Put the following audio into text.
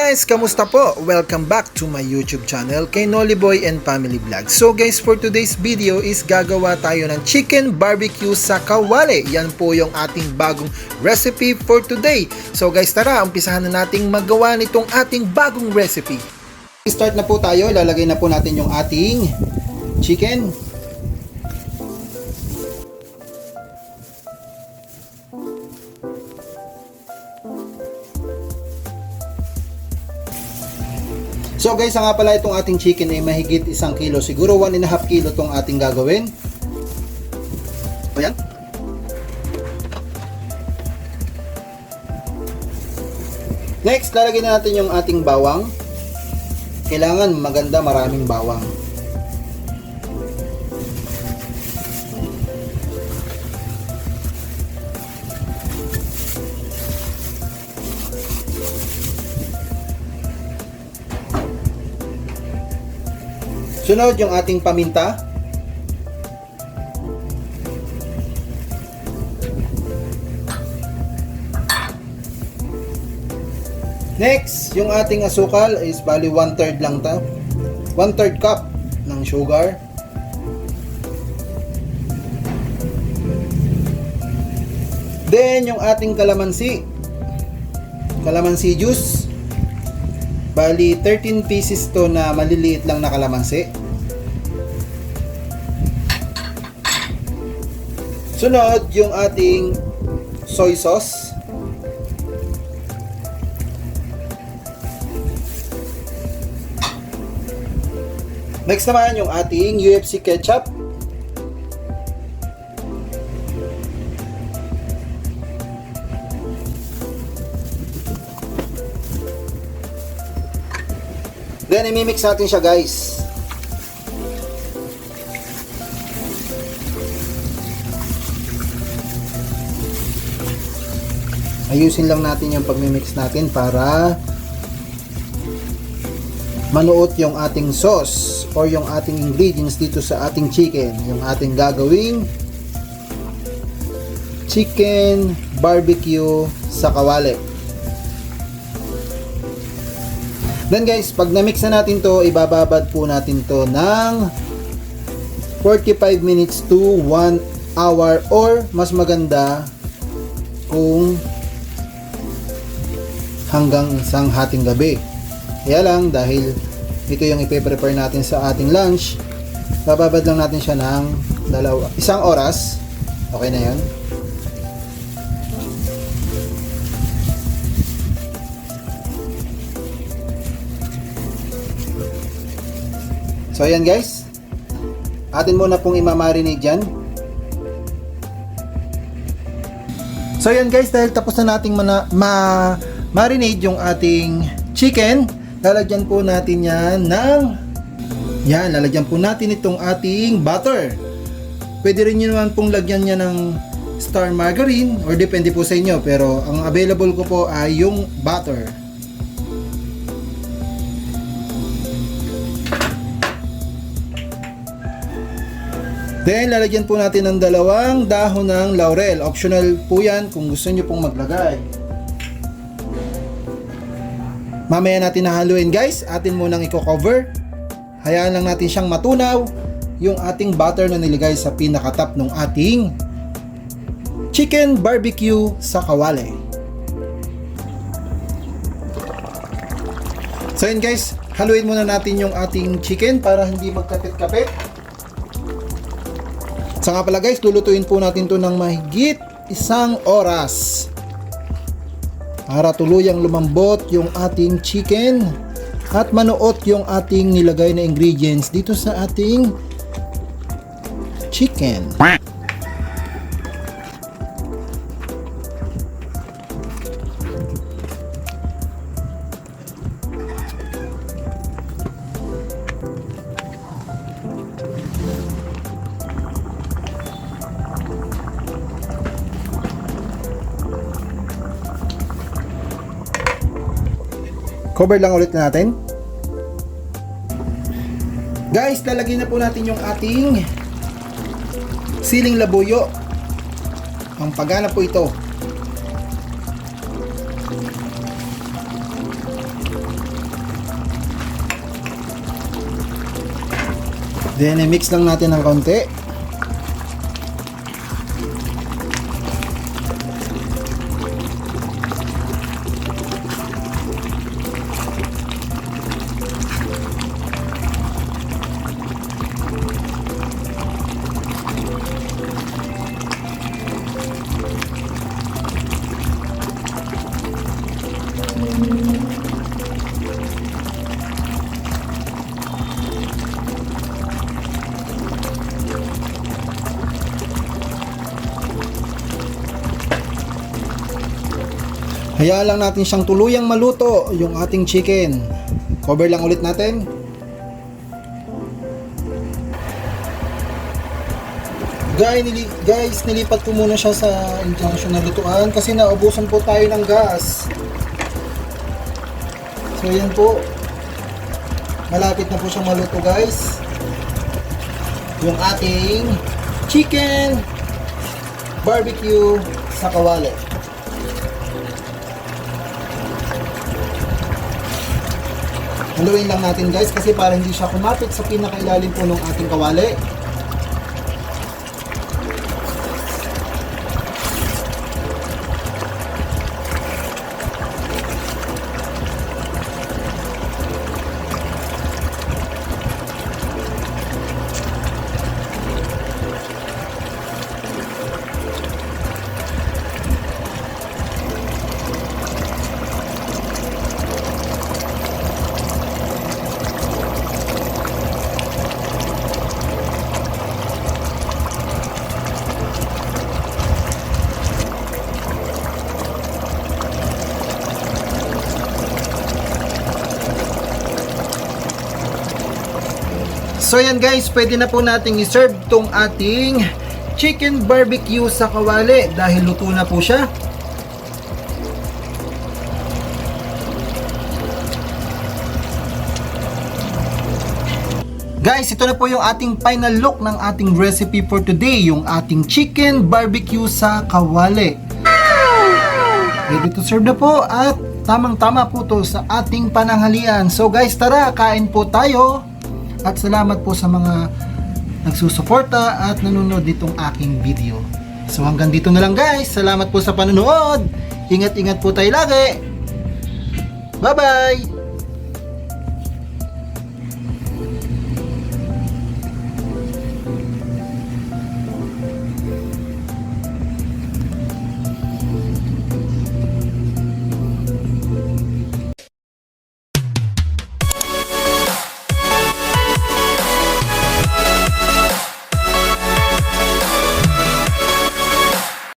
guys, kamusta po? Welcome back to my YouTube channel kay Nolly Boy and Family Vlog. So guys, for today's video is gagawa tayo ng chicken barbecue sa kawali. Yan po yung ating bagong recipe for today. So guys, tara, umpisahan na nating magawa nitong ating bagong recipe. Start na po tayo, ilalagay na po natin yung ating chicken. So guys, nga pala itong ating chicken ay mahigit 1 kilo. Siguro 1.5 kilo itong ating gagawin. Ayan. Next, lalagyan na natin yung ating bawang. Kailangan maganda, maraming bawang. Sunod yung ating paminta. Next, yung ating asukal is bali 1/3 lang ta. 1/3 cup ng sugar. Then yung ating kalamansi. Kalamansi juice. Bali 13 pieces to na maliliit lang na kalamansi. Sunod yung ating soy sauce. Next naman yung ating UFC ketchup. Then, imimix natin siya, guys. Ayusin lang natin yung pagmimix natin para manuot yung ating sauce or yung ating ingredients dito sa ating chicken. Yung ating gagawing chicken barbecue sa kawali. Then guys, pag na-mix na natin to, ibababad po natin to ng 45 minutes to 1 hour or mas maganda kung hanggang isang hating gabi. Kaya lang, dahil ito yung ipe-prepare natin sa ating lunch, bababad lang natin siya ng 1 oras. Okay na yun. So ayan guys, atin muna pong imamarinate dyan. So ayan guys, dahil tapos na nating marinate yung ating chicken, lalagyan po natin yan lalagyan po natin itong ating butter. Pwede rin nyo naman pong lagyan niya ng star margarine or depende po sa inyo, pero ang available ko po ay yung butter. Then, lalagyan po natin ng 2 dahon ng laurel. Optional po yan kung gusto nyo pong maglagay. Mamaya natin nahaluin guys. Atin munang i-cover. Hayaan lang natin siyang matunaw yung ating butter na niligay sa pinakatap ng ating chicken barbecue sa kawali. So yun guys, haluin muna natin yung ating chicken para hindi magkapit-kapit. So nga pala guys, lulutuin po natin to ng mahigit 1 oras para tuluyang lumambot yung ating chicken at manuot yung ating nilagay na ingredients dito sa ating chicken. Cover lang ulit natin. Guys, lalagyan na po natin yung ating siling labuyo. Ang pagana po ito. Then i-mix lang natin ng konti. Hayaan lang natin siyang tuluyang maluto yung ating chicken. Cover lang ulit natin. Guys, nilipat ko muna siya sa induction na lutuan kasi naubusan po tayo ng gas. So yan po. Malapit na po siyang maluto guys. Yung ating chicken barbecue sa kawali. Haluin lang natin guys kasi para hindi siya kumapit sa pinakailalim po ng ating kawali. So yan guys, pwede na po nating i-serve tong ating chicken barbecue sa kawali dahil luto na po siya. Guys, ito na po yung ating final look ng ating recipe for today, yung ating chicken barbecue sa kawali. Ready to serve na po at tamang-tama po to sa ating pananghalian. So guys, tara, kain po tayo. At salamat po sa mga nagsusuporta at nanonood nitong aking video. So hanggang dito na lang guys. Salamat po sa panonood. Ingat-ingat po tayo lagi. Bye-bye!